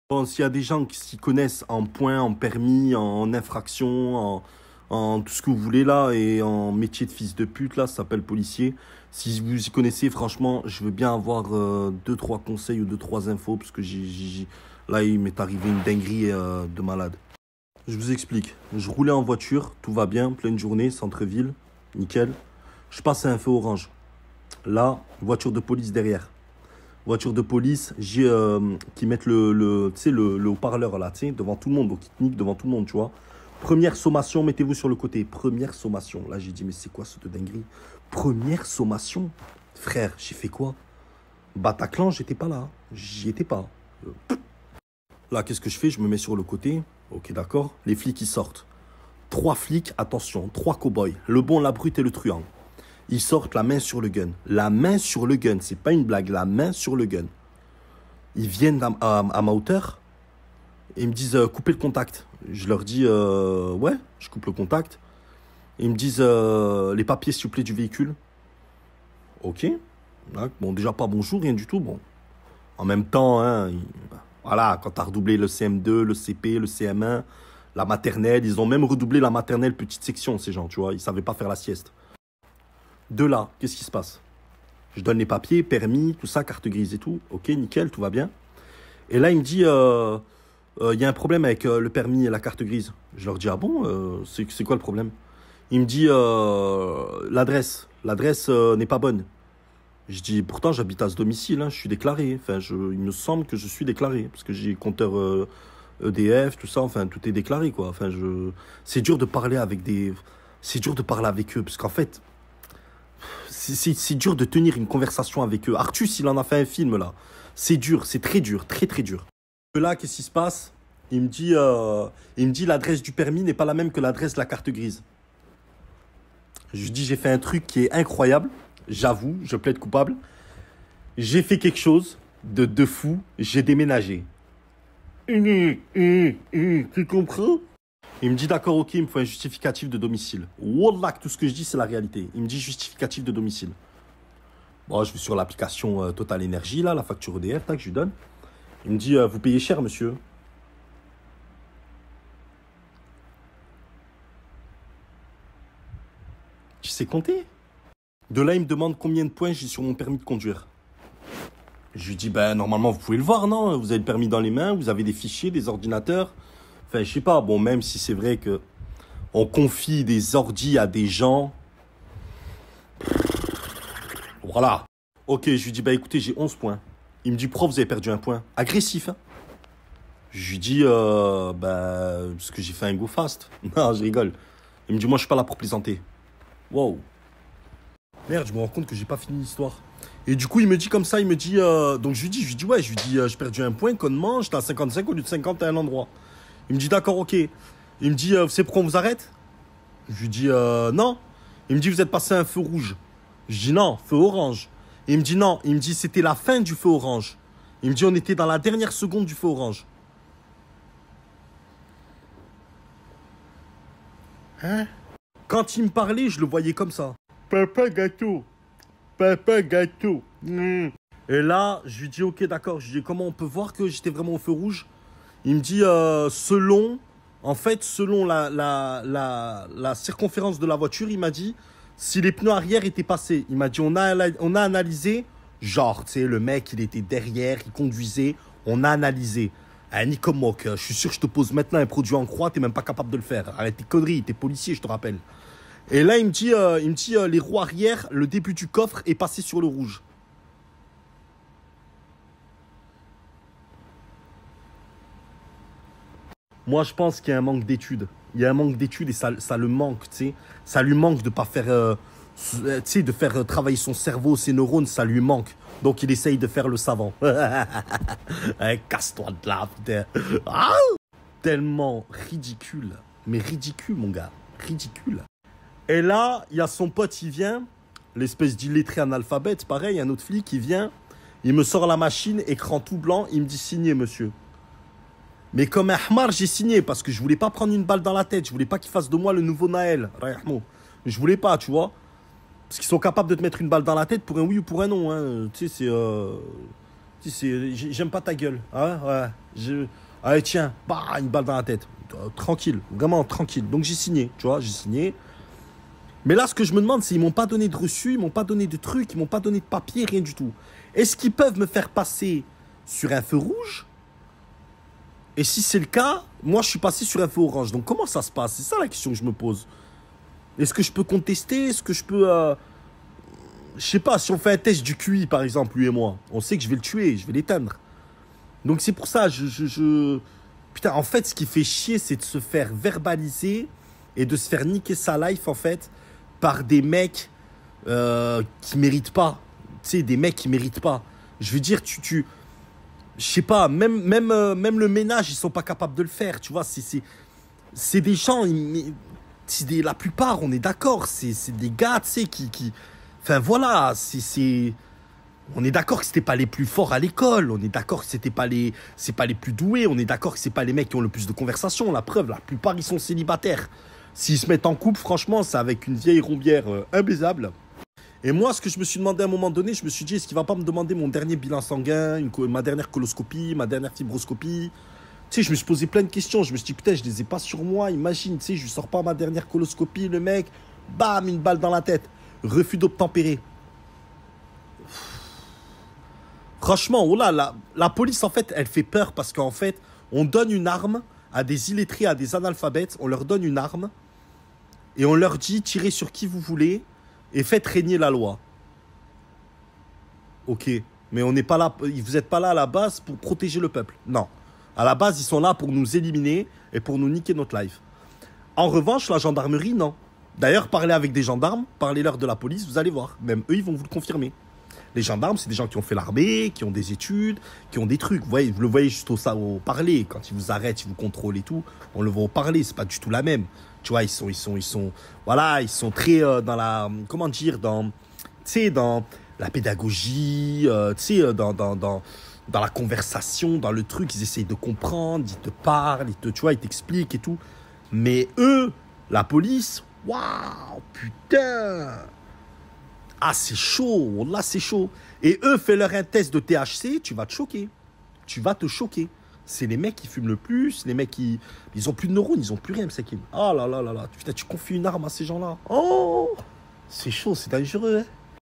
Bon, s'il y a des gens qui s'y connaissent en points, en permis, en infraction, en tout ce que vous voulez là, et en métier de fils de pute là, ça s'appelle policier. Si vous y connaissez, franchement, je veux bien avoir deux, trois conseils ou deux, trois infos, parce que là, il m'est arrivé une dinguerie de malade. Je vous explique. Je roulais en voiture, tout va bien, pleine journée, centre-ville, nickel. Je passe à un feu orange. Là, voiture de police derrière. Voiture de police, qui mettent tu sais, le haut-parleur là, tu sais, devant tout le monde, donc ils te niquent devant tout le monde, tu vois. Première sommation, mettez-vous sur le côté. Première sommation. Là, j'ai dit, mais c'est quoi cette dinguerie? Première sommation. Frère, j'ai fait quoi? Bataclan, j'étais pas là. J'y étais pas. Là, qu'est-ce que je fais? Je me mets sur le côté. Ok, d'accord. Les flics, ils sortent. Trois flics, attention, trois cow-boys. Le bon, la brute et le truand. Ils sortent la main sur le gun. La main sur le gun, c'est pas une blague, la main sur le gun. Ils viennent à ma hauteur et ils me disent coupez le contact. Je leur dis ouais, je coupe le contact. Ils me disent les papiers s'il vous plaît du véhicule. Ok. Bon, déjà pas bonjour, rien du tout. Bon, en même temps, hein, voilà, quand t'as redoublé le CM2, le CP, le CM1, la maternelle, ils ont même redoublé la maternelle petite section, ces gens, tu vois, ils savaient pas faire la sieste. De là, qu'est-ce qui se passe? Je donne les papiers, permis, tout ça, carte grise et tout. Ok, nickel, tout va bien. Et là, il me dit, y a un problème avec le permis et la carte grise. Je leur dis, ah bon, c'est quoi le problème? Il me dit, l'adresse. L'adresse n'est pas bonne. Je dis, pourtant, j'habite à ce domicile, hein, je suis déclaré. Enfin, il me semble que je suis déclaré. Parce que j'ai compteur EDF, tout ça, enfin, tout est déclaré, quoi. Enfin, c'est dur de parler avec des... C'est dur de parler avec eux, parce qu'en fait... C'est dur de tenir une conversation avec eux. Artus, il en a fait un film, là. C'est dur, c'est très dur, très très dur. Là, qu'est-ce qui se passe? Il me dit l'adresse du permis n'est pas la même que l'adresse de la carte grise. Je lui dis, j'ai fait un truc qui est incroyable. J'avoue, je plaide coupable. J'ai fait quelque chose de fou. J'ai déménagé. Tu comprends? Il me dit d'accord, ok, il me faut un justificatif de domicile. Wallah, tout ce que je dis, c'est la réalité. Il me dit justificatif de domicile. Bon, je vais sur l'application Total Énergie, là, la facture EDF, tac, je lui donne. Il me dit, vous payez cher, monsieur. Tu sais compter? De là, il me demande combien de points j'ai sur mon permis de conduire. Je lui dis, ben, normalement, vous pouvez le voir, non? Vous avez le permis dans les mains, vous avez des fichiers, des ordinateurs. Enfin, je sais pas, bon, même si c'est vrai que on confie des ordis à des gens. Voilà. Ok, je lui dis, bah écoutez, j'ai 11 points. Il me dit, prof, vous avez perdu un point. Agressif, hein? Je lui dis, bah, parce que j'ai fait un go fast. Non, je rigole. Il me dit, moi, je suis pas là pour plaisanter. Wow. Merde, je me rends compte que j'ai pas fini l'histoire. Et du coup, il me dit comme ça, il me dit, donc je lui dis, ouais, j'ai perdu un point, connement, j'étais à 55 au lieu de 50 à un endroit. Il me dit, d'accord, ok. Il me dit, vous savez pourquoi on vous arrête? Je lui dis, non. Il me dit, vous êtes passé à un feu rouge. Je dis, non, feu orange. Il me dit, non. Il me dit, c'était la fin du feu orange. Il me dit, on était dans la dernière seconde du feu orange. Hein? Quand il me parlait, je le voyais comme ça. Papa gâteau. Papa gâteau. Et là, je lui dis, ok, d'accord. Je lui dis, comment on peut voir que j'étais vraiment au feu rouge? Il me dit, selon la circonférence de la voiture, il m'a dit, si les pneus arrière étaient passés, il m'a dit, on a analysé, genre, tu sais, le mec, il était derrière, il conduisait, on a analysé. Ah, Nico Mock, je suis sûr que je te pose maintenant un produit en croix, t'es même pas capable de le faire. Arrête tes conneries, t'es policier, je te rappelle. Et là, il me dit, les roues arrière, le début du coffre est passé sur le rouge. Moi, je pense qu'il y a un manque d'études. Il y a un manque d'études et ça le manque, tu sais. Ça lui manque de pas faire, tu sais, de faire travailler son cerveau, ses neurones, ça lui manque. Donc, il essaye de faire le savant. Casse-toi de là, putain. Ah, tellement ridicule. Mais ridicule, mon gars. Ridicule. Et là, il y a son pote, il vient. L'espèce d'illettré analphabète, pareil, un autre flic, il vient. Il me sort la machine, écran tout blanc. Il me dit, signez, monsieur. Mais comme un hamar, j'ai signé parce que je voulais pas prendre une balle dans la tête. Je voulais pas qu'il fasse de moi le nouveau Naël. Je voulais pas, tu vois. Parce qu'ils sont capables de te mettre une balle dans la tête pour un oui ou pour un non. Hein. Tu sais, J'aime pas ta gueule. Ah ouais. Allez, tiens, bah, une balle dans la tête. Tranquille, vraiment tranquille. Donc j'ai signé, tu vois, j'ai signé. Mais là, ce que je me demande, c'est ils m'ont pas donné de reçu, ils m'ont pas donné de truc, ils m'ont pas donné de papier, rien du tout. Est-ce qu'ils peuvent me faire passer sur un feu rouge? Et si c'est le cas, moi je suis passé sur un feu orange. Donc comment ça se passe? C'est ça la question que je me pose. Est-ce que je peux contester? Est-ce que je peux... Je sais pas, si on fait un test du QI par exemple, lui et moi, on sait que je vais le tuer, je vais l'éteindre. Donc c'est pour ça, Putain, en fait, ce qui fait chier, c'est de se faire verbaliser et de se faire niquer sa life, en fait, par des mecs qui méritent pas. Tu sais, des mecs qui méritent pas. Je veux dire, je sais pas, même le ménage, ils sont pas capables de le faire, tu vois. C'est des gens, la plupart, on est d'accord, c'est des gars, tu sais, Enfin, voilà, on est d'accord que c'était pas les plus forts à l'école, on est d'accord que c'est pas les plus doués, on est d'accord que c'est pas les mecs qui ont le plus de conversation. La preuve, la plupart, ils sont célibataires. S'ils se mettent en couple, franchement, c'est avec une vieille rombière imbaisable. Et moi, ce que je me suis demandé à un moment donné, je me suis dit, est-ce qu'il va pas me demander mon dernier bilan sanguin, ma dernière coloscopie, ma dernière fibroscopie? Tu sais, je me suis posé plein de questions. Je me suis dit, putain, je les ai pas sur moi. Imagine, tu sais, je lui sors pas ma dernière coloscopie, le mec, bam, une balle dans la tête. Refus d'obtempérer. Franchement, oh là, la police, en fait, elle fait peur parce qu'en fait, on donne une arme à des illettrés, à des analphabètes. On leur donne une arme et on leur dit, tirez sur qui vous voulez et faites régner la loi. Ok, mais on n'est pas là, vous n'êtes pas là à la base pour protéger le peuple. Non. À la base, ils sont là pour nous éliminer et pour nous niquer notre life. En revanche, la gendarmerie, non. D'ailleurs, parlez avec des gendarmes, parlez-leur de la police, vous allez voir. Même eux, ils vont vous le confirmer. Les gendarmes, c'est des gens qui ont fait l'armée, qui ont des études, qui ont des trucs. Vous le voyez juste au parler. Quand ils vous arrêtent, ils vous contrôlent et tout, on le voit au parler. C'est pas du tout la même. Tu vois, ils sont très dans la, comment dire, tu sais, dans la pédagogie, tu sais, dans la conversation, dans le truc. Ils essayent de comprendre, ils te parlent, tu vois, ils t'expliquent et tout. Mais eux, la police, waouh, putain! Ah, c'est chaud, là, c'est chaud. Et eux, fais-leur un test de THC, tu vas te choquer. Tu vas te choquer. C'est les mecs qui fument le plus, les mecs qui... Ils ont plus de neurones, ils ont plus rien, Msakim. Oh là là là là. Putain, tu confies une arme à ces gens-là. Oh! C'est chaud, c'est dangereux, hein.